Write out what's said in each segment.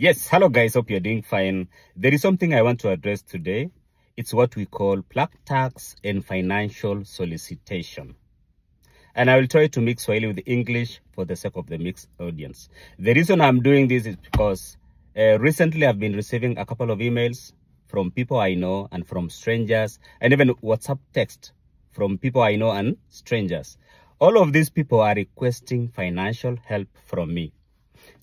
Yes, hello guys, hope you're doing fine. There is something I want to address today. It's what we call plaque tax and financial solicitation. And I will try to mix Swahili with English for the sake of the mixed audience. The reason I'm doing this is because recently I've been receiving a couple of emails from people I know and from strangers, and even WhatsApp text from people I know and strangers. All of these people are requesting financial help from me.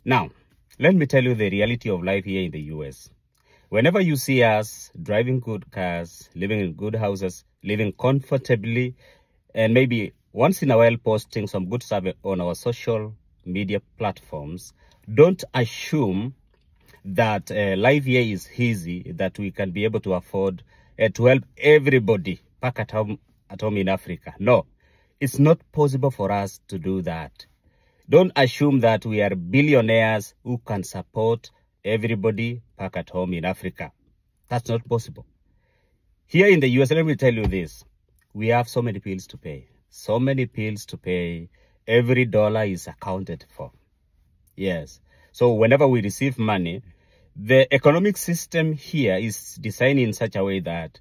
Now, let me tell you the reality of life here in the US. Whenever you see us driving good cars, living in good houses, living comfortably, and maybe once in a while posting some good stuff on our social media platforms, don't assume that life here is easy, that we can be able to afford to help everybody back at home in Africa. No, it's not possible for us to do that. Don't assume that we are billionaires who can support everybody back at home in Africa. That's not possible. Here in the US, let me tell you this. We have so many bills to pay. So many bills to pay. Every dollar is accounted for. Yes. So whenever we receive money, the economic system here is designed in such a way that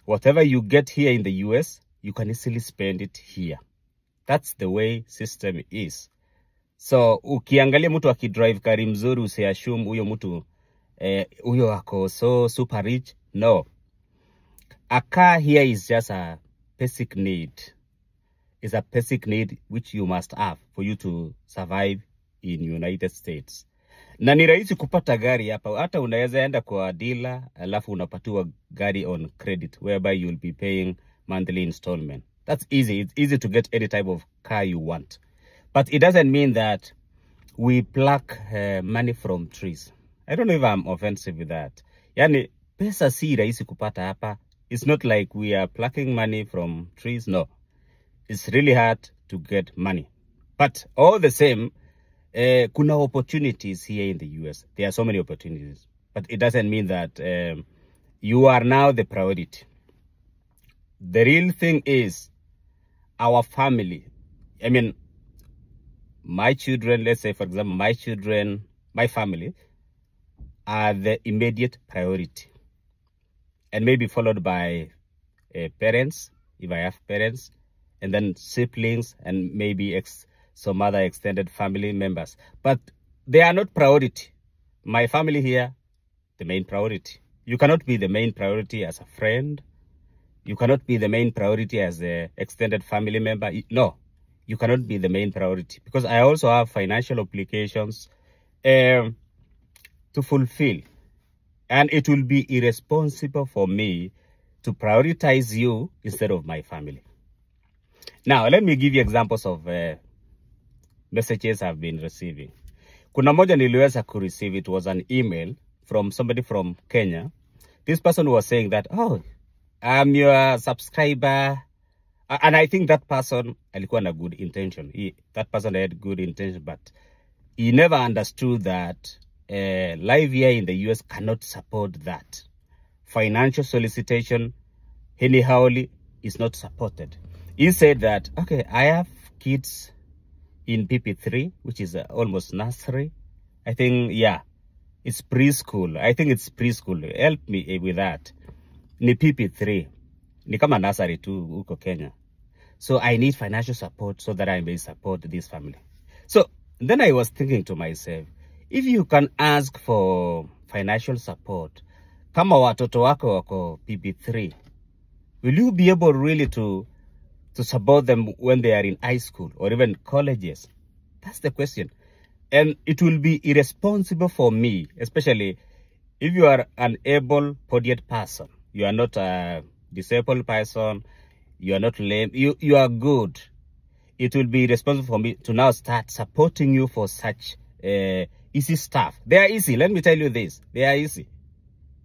whatever you get here in the US, you can easily spend it here. That's the way system is. So ukiangalia mtu akidrive gari mzuri usiassume huyo mtu huyo ako so super rich. No. A car here is just a basic need. It's a basic need which you must have for you to survive in United States. Na ni rahisi kupata gari hapa. Hata unaweza enda kwa dealer alafu unapatiwa gari on credit whereby you'll be paying monthly installment. That's easy. It's easy to get any type of car you want. But it doesn't mean that we pluck money from trees. I don't know if I'm offensive with that. Yani, pesa si rahisi kupata hapa. It's not like we are plucking money from trees. No. It's really hard to get money. But all the same, kuna opportunities here in the US. There are so many opportunities. But it doesn't mean that you are now the priority. The real thing is our family. I mean, my children, let's say, for example, my children, my family are the immediate priority. And maybe followed by parents, if I have parents, and then siblings, and maybe some other extended family members. But they are not priority. My family here, the main priority. You cannot be the main priority as a friend. You cannot be the main priority as an extended family member. No. You cannot be the main priority because I also have financial obligations to fulfill. And it will be irresponsible for me to prioritize you instead of my family. Now, let me give you examples of messages I've been receiving. Kuna moja niliweza receive. It was an email from somebody from Kenya. This person was saying that, oh, I'm your subscriber. And I think that person alikuwa na good intention. That person had good intention, but he never understood that life here in the US cannot support that. Financial solicitation, anyhowly, is not supported. He said that, okay, I have kids in PP3, which is almost nursery. I think, yeah, it's preschool. I think it's preschool. Help me with that. Ni PP3. Ni kama nursery tu huko Kenya. So I need financial support so that I may support this family. So then I was thinking to myself, if you can ask for financial support, kama watoto wako wako PP3, will you be able really to support them when they are in high school or even colleges? That's the question. And it will be irresponsible for me, especially if you are an able-bodied person. You are not a disabled person. You are not lame. You are good. It will be responsible for me to now start supporting you for such easy stuff. They are easy. Let me tell you this. They are easy.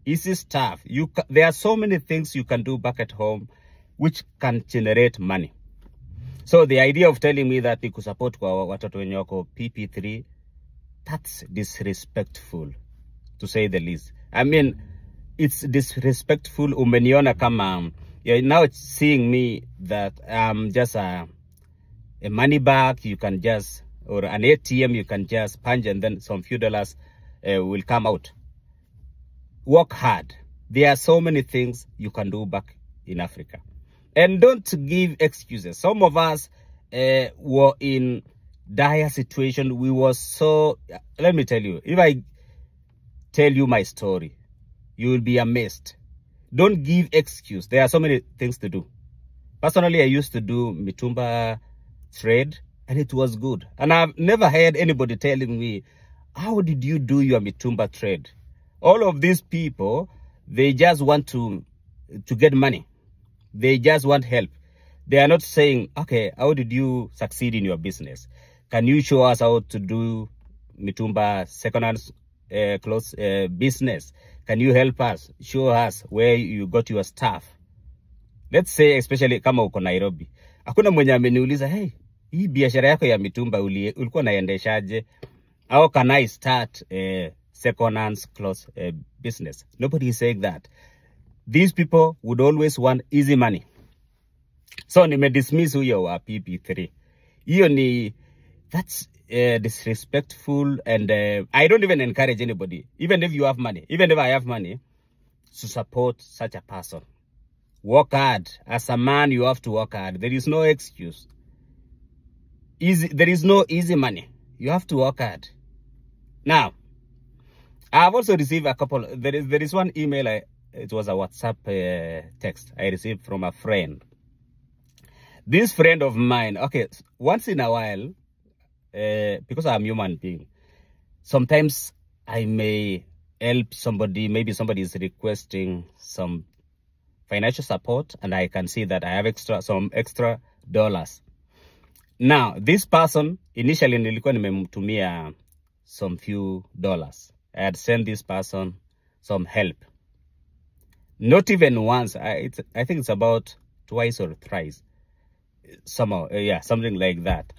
Easy stuff. There are so many things you can do back at home which can generate money. So the idea of telling me that niku support kwa watoto wenye wako PP3, that's disrespectful, to say the least. I mean, it's disrespectful. Umeniona kama you're now seeing me that I'm just a money bag you can just, or an ATM you can just punch and then some few dollars will come out. Work hard. There are so many things you can do back in Africa. And don't give excuses. Some of us were in dire situation. We were so... Let me tell you, if I tell you my story, you will be amazed. Don't give excuse. There are so many things to do. Personally, I used to do mitumba trade, and it was good. And I've never heard anybody telling me, how did you do your mitumba trade? All of these people, they just want to get money. They just want help. They are not saying, okay, how did you succeed in your business? Can you show us how to do mitumba second-hand clothes business? Can you help us? Show us where you got your stuff. Let's say, especially kama uko Nairobi. Hakuna mwenye ameniuliza, hey, hii biashara yako ya mitumba ulikuwa naendeshaje? How can I start a second-hand clothes business? Nobody is saying that. These people would always want easy money. So nimedismiss huyo wa PP3. Hiyo ni, that's disrespectful, and I don't even encourage anybody, even if you have money, even if I have money, to support such a person. Work hard. As a man, you have to work hard. There is no excuse. There is no easy money. You have to work hard. Now, I've also received a couple. There is one email. It was a WhatsApp text I received from a friend. This friend of mine, okay, once in a while, because I'm a human being, sometimes I may help somebody. Maybe somebody is requesting some financial support, and I can see that I have some extra dollars. Now, this person, initially nilikuwa nimemtumia some few dollars. I had sent this person some help. Not even once. I think it's about twice or thrice. Somehow, yeah, something like that.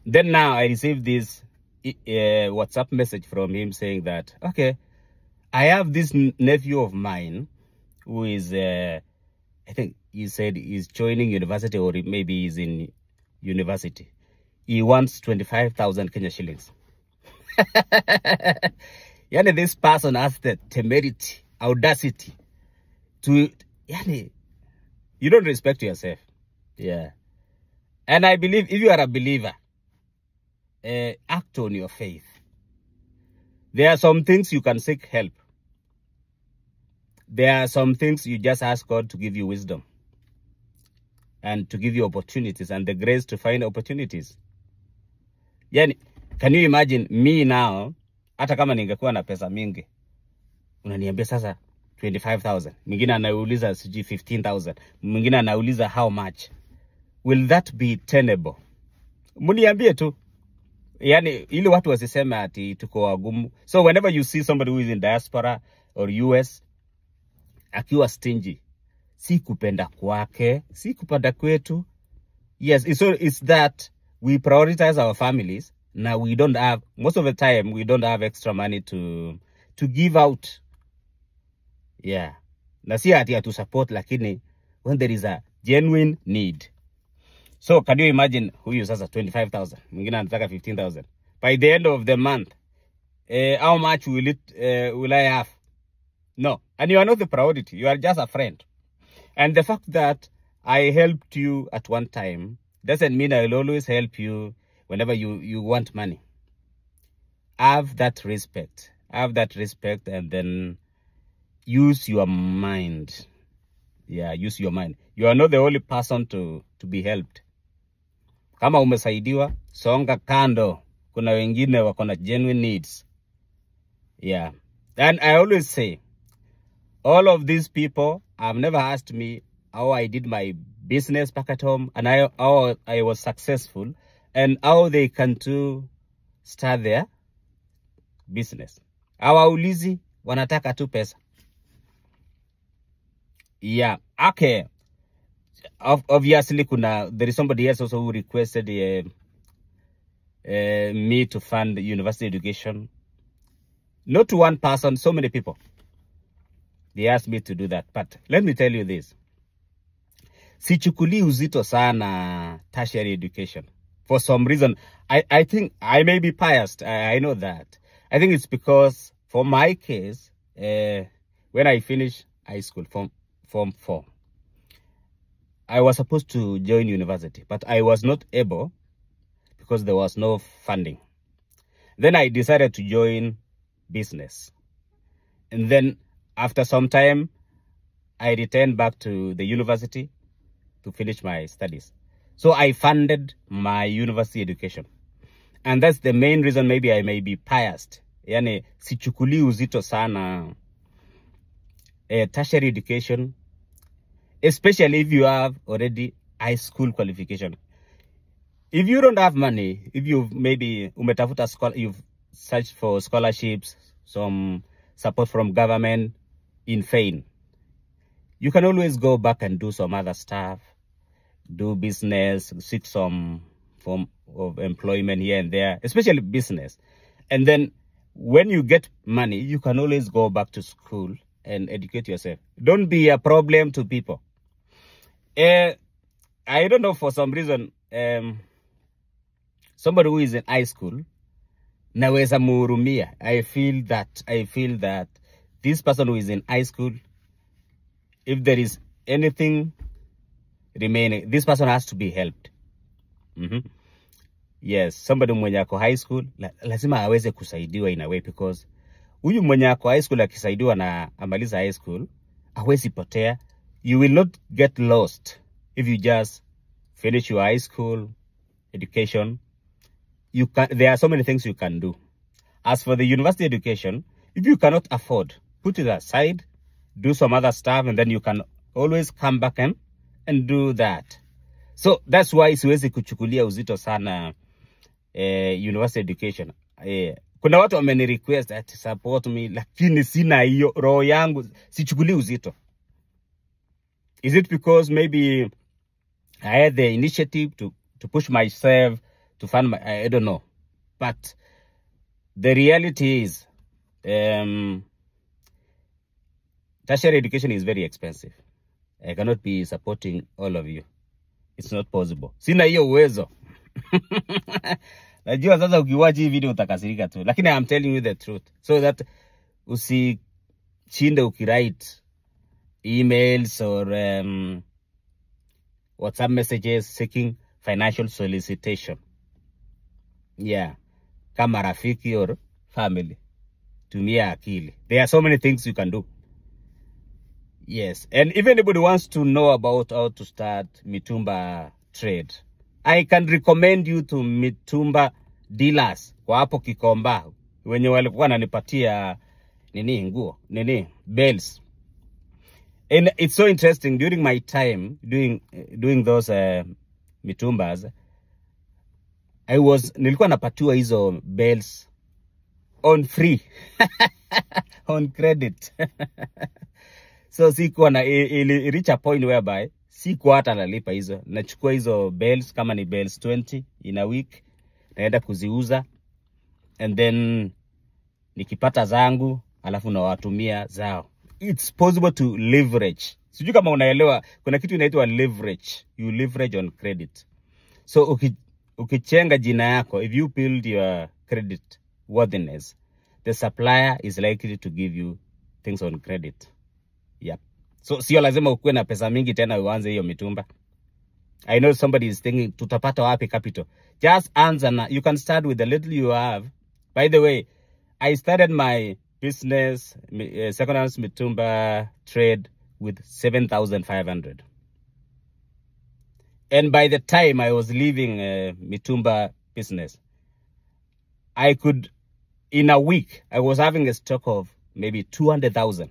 Then now I received this WhatsApp message from him saying that, okay, I have this nephew of mine who is, I think he said he's joining university, or maybe he's in university. He wants 25,000 Kenya shillings. Yani, this person has the temerity, audacity to, yani, you don't respect yourself. Yeah. And I believe if you are a believer, act on your faith. There are some things you can seek help. There are some things you just ask God to give you wisdom and to give you opportunities and the grace to find opportunities. Yani, can you imagine me now, hata kama ningekuwa na pesa mingi, unaniambia sasa 25,000, mwingine anauliza siji 15,000, mwingine anauliza how much? Will that be tenable? Muniambie tu. Yani, ili watu wasiseme ati tuko wagumu. So whenever you see somebody who is in diaspora or US, akiwa stingy, si kupenda kwake, si kupenda kwetu. Yes, it's that we prioritize our families. Now we don't have, most of the time, we don't have extra money to give out. Yeah. Na si ati atu support, lakini when there is a genuine need. So can you imagine huyu sasa 25,000, mwingine anataka 15,000. By the end of the month, how much will I have? No. And you are not the priority. You are just a friend. And the fact that I helped you at one time doesn't mean I will always help you whenever you want money. Have that respect. Have that respect, and then use your mind. Yeah, use your mind. You are not the only person to be helped. Kama umesaidiwa, songa kando. Kuna wengine wako na genuine needs. Yeah. And I always say, all of these people have never asked me how I did my business back at home, and how I was successful, and how they can too start their business. Hawaulizi, wanataka tu pesa. Yeah, okay. Obviously, there is somebody else also who requested me to fund university education. Not to one person, so many people. They asked me to do that. But let me tell you this. Sichukuli uzito sana tertiary education. For some reason, I think I may be biased. I know that. I think it's because for my case, when I finished high school, Form 4, I was supposed to join university, but I was not able because there was no funding. Then I decided to join business. And then after some time, I returned back to the university to finish my studies. So I funded my university education. And that's the main reason maybe I may be biased. Yani, sichukuli uzito sana tertiary education, especially if you have already high school qualification. If you don't have money, if you've maybe you've searched for scholarships, some support from government in vain, you can always go back and do some other stuff, do business, seek some form of employment here and there, especially business. And then when you get money, you can always go back to school and educate yourself. Don't be a problem to people. I don't know, for some reason, somebody who is in high school, naweza muhurumia. I feel that this person who is in high school, if there is anything remaining, this person has to be helped. Yes, somebody mwenye ako high school, lazima aweze kusaidiwa in a way, because huyu mwenye ako high school akisaidiwa na amaliza high school, hawezi potea. You will not get lost if you just finish your high school education. There are so many things you can do. As for the university education, if you cannot afford, put it aside, do some other stuff, and then you can always come back and do that. So that's why siwezi kuchukulia uzito sana university education. Kuna watu wameni request that support me, lakini sina hiyo roho yangu, sichukuli uzito. Is it because maybe I had the initiative to push myself to fund my, I don't know. But the reality is, tertiary education is very expensive. I cannot be supporting all of you. It's not possible. Sina hiyo uwezo. Najua sasa ukiwatch hii video utakasirika tu. Lakini I'm telling you the truth. So that usishinde ukirite emails or WhatsApp messages seeking financial solicitation. Yeah. Kama rafiki or family. Tumia akili. There are so many things you can do. Yes. And if anybody wants to know about how to start mitumba trade, I can recommend you to mitumba dealers kwa hapo Kikomba, wenye walikuwa wananipatia bells. And it's so interesting, during my time doing those mitumbas, nilikuwa napatiwa hizo bells on free on credit. So sikuwa na reach a point whereby sikuwa hata nalipa hizo. Nachukua hizo bells kama ni bells 20 in a week, naenda kuziuza, and then nikipata zangu alafu nawatumia zao. It's possible to leverage. Sijui kama unaelewa, kuna kitu inaitwa leverage. You leverage on credit. So ukichenga jina yako, if you build your credit worthiness, the supplier is likely to give you things on credit. Yep. So sio lazima ukuwe na pesa mingi tena uanze hiyo mitumba. I know somebody is thinking, tutapata wapi capital? Just answer na. You can start with the little you have. By the way, I started my business, second-hand mitumba trade, with 7,500. And by the time I was leaving mitumba business, I could, in a week, I was having a stock of maybe 200,000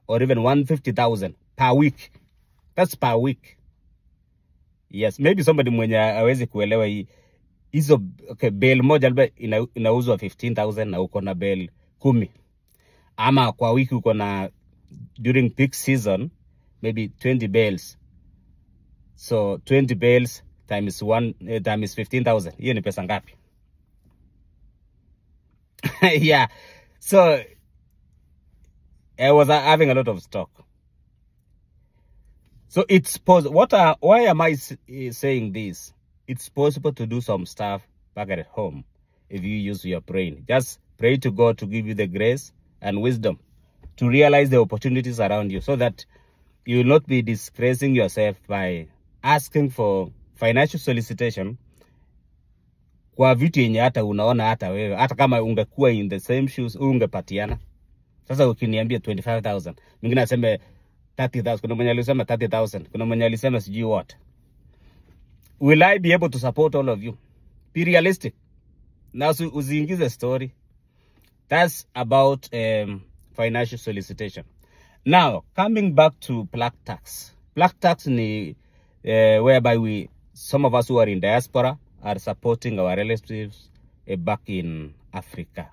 or even 150,000 per week. That's per week. Yes, maybe somebody mwenye awezi kuelewa hizo, okay, bail moja alba inauzwa 15,000 na uko na bail 10. Ama kwa wiki uko na, during peak season, maybe 20 bails. So 20 bails times 15,000. Hiyo ni pesa ngapi? Yeah. So I was having a lot of stock. So it's possible. Why am I saying this? It's possible to do some stuff back at home if you use your brain. Just pray to God to give you the grace and wisdom to realize the opportunities around you, so that you will not be disgracing yourself by asking for financial solicitation kwa vitu yenye hata unaona hata wewe, hata kama ungekuwa in the same shoes ungepatiana. Sasa ukiniambia 25,000, mwingine aseme 30,000, kuna mwenye alisema 30,000, kuna mwenye alisema sijui what. Will I be able to support all of you? Be realistic. Now usiingize story. That's about financial solicitation. Now, coming back to plaque tax. Plaque tax ni whereby some of us who are in diaspora are supporting our relatives back in Africa.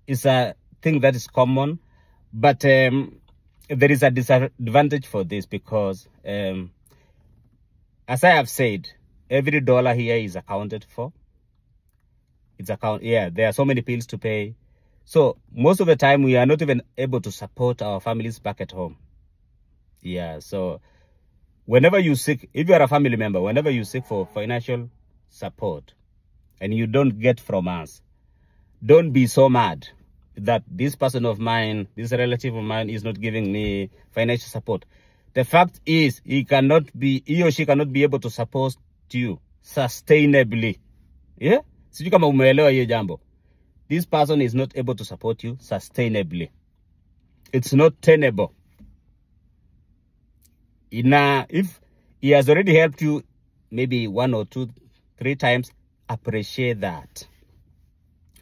It's a thing that is common, but there is a disadvantage for this because, as I have said, every dollar here is accounted for. There are so many bills to pay. So most of the time we are not even able to support our families back at home. Yeah, so whenever you seek, if you are a family member, whenever you seek for financial support and you don't get from us, don't be so mad that this person of mine, this relative of mine is not giving me financial support. The fact is, he or she cannot be able to support you sustainably. Yeah? Sijui kama umeelewa hiyo jambo. This person is not able to support you sustainably. It's not tenable. If he has already helped you maybe 1 or 2, 3 times, appreciate that.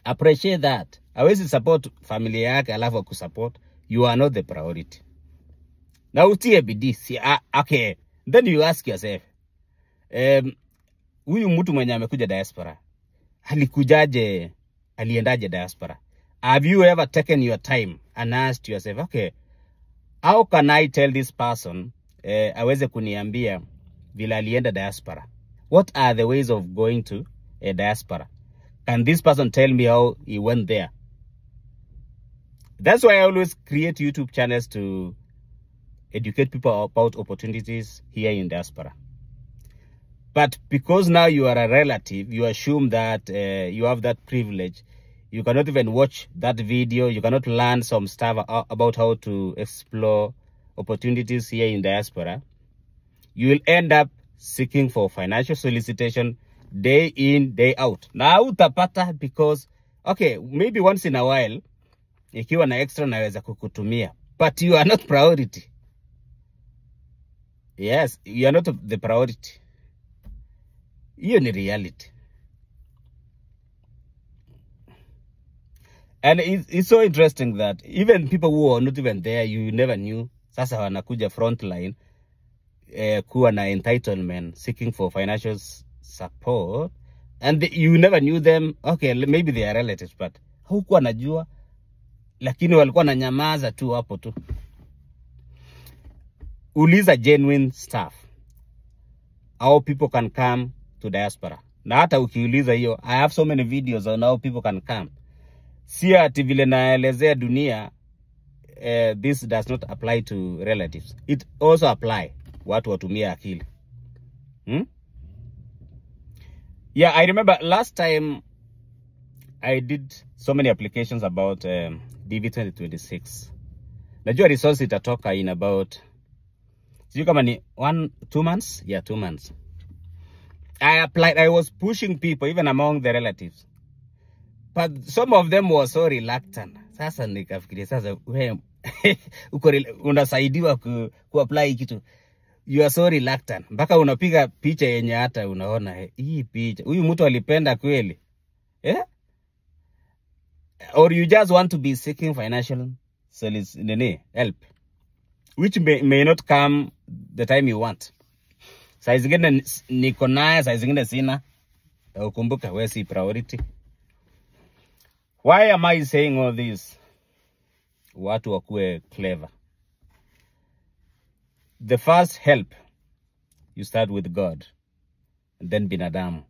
Appreciate that. Hawezi support family yake alafu kusupport. You are not the priority. Na utie bidii. Okay. Then you ask yourself, huyu mtu mwenye amekuja diaspora, aliendaje diaspora? Have you ever taken your time and asked yourself, okay, how can I tell this person aweze kuniambia vile alienda diaspora? What are the ways of going to a diaspora? Can this person tell me how he went there? That's why I always create YouTube channels to educate people about opportunities here in diaspora. But because now you are a relative, you assume that you have that privilege. You cannot even watch that video. You cannot learn some stuff about how to explore opportunities here in diaspora. You will end up seeking for financial solicitation day in, day out. Na utapata because, okay, maybe once in a while, ikiwa na extra naweza kukutumia. But you are not priority. Yes, you are not the priority. Hiyo ni reality. And it's so interesting that even people who are not even there, you never knew. Sasa wanakuja frontline, kuwa na entitlement, seeking for financial support. And you never knew them. Okay, maybe they are relatives, but hukuwa najua. Lakini walikuwa na nyamaza tu hapo tu. Uliza genuine stuff. How people can come to diaspora. Na hata ukiuliza hiyo, I have so many videos on how people can come. Si ati vile naelezea dunia, this does not apply to relatives. It also apply watu watumia akili. Yeah, I remember last time I did so many applications about DV 2026. Najua results itatoka in about, sijui kama ni 2 months? Yeah, 2 months. I applied, I was pushing people, even among the relatives. But some of them were so reluctant. Sasa nikafikiria, sasa wewe unasaidiwa ku-apply kitu. You are so reluctant. Mpaka unapiga picha yenye hata unaona, hii picha, huyu mtu alipenda kweli. Yeah? Or you just want to be seeking financial help, which may not come the time you want. Saa zingine niko naye, saa zingine sina. Ukumbuka wewe si priority. Why am I saying all this? Watu wakuwe clever. The first help, you start with God, and then binadamu.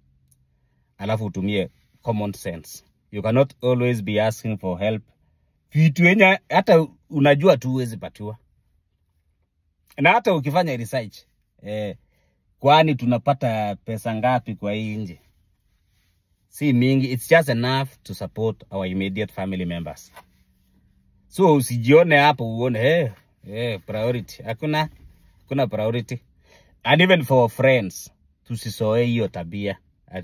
Alafu utumie common sense. You cannot always be asking for help. Vitu yenye hata unajua tu huwezi patiwa. Na hata ukifanya research, kwani tunapata pesa ngapi kwa hii nje? Si mingi, it's just enough to support our immediate family members. So usijione hapo uone priority. Hakuna priority. And even for friends, tusisoe hiyo tabia.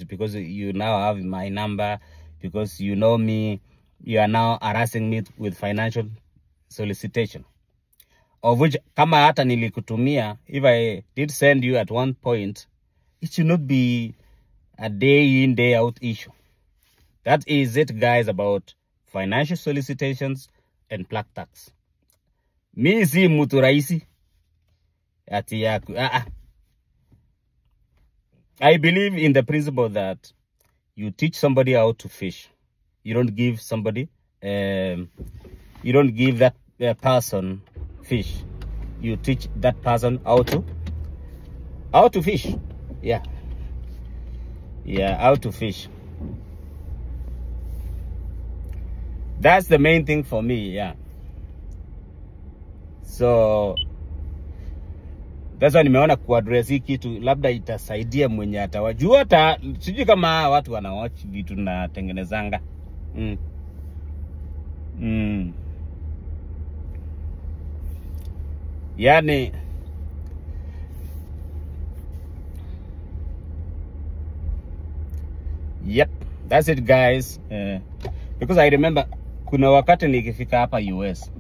Because you now have my number, because you know me, you are now harassing me with financial solicitation. Of which, kama hata nilikutumia, if I did send you at one point, it should not be a day in, day out issue. That is it, guys, about financial solicitations and plaque tax. Mi si mtu rahisi ati yaku. I believe in the principle that you teach somebody how to fish. You don't give somebody, you don't give that person fish. You teach that person how to fish. Yeah, how to fish. That's the main thing for me. Yeah. So that's why nimeona kuaddress hii kitu, labda itasaidia mwenye atawajua. Hata sijui kama watu wanawatch vitu na tengenezanga. Yani yep, that's it, guys. Because I remember kuna wakati nikifika hapa US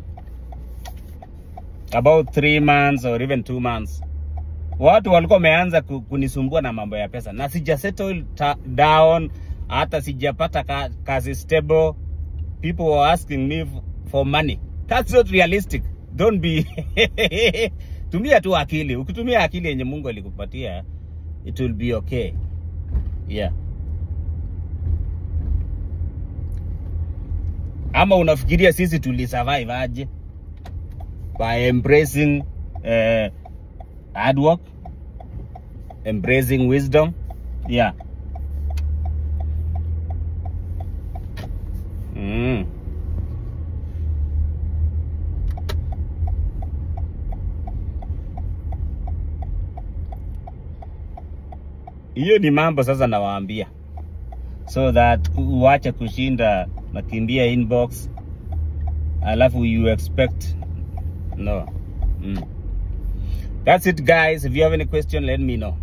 about 3 months or even 2 months, watu walikuwa wameanza kunisumbua na mambo ya pesa, na sija settle down, hata sijapata kazi stable. People were asking me for money. That's not realistic. Don't be tumia tu akili. Ukitumia akili yenye Mungu alikupatia, it will be okay. Yeah. Ama unafikiria sisi tulisurvive aje? By embracing hard work, embracing wisdom. Yeah. Hiyo ni mambo sasa nawaambia, so that uache kushinda nakimbia inbox alafu you expect no. That's it, guys. If you have any question, let me know.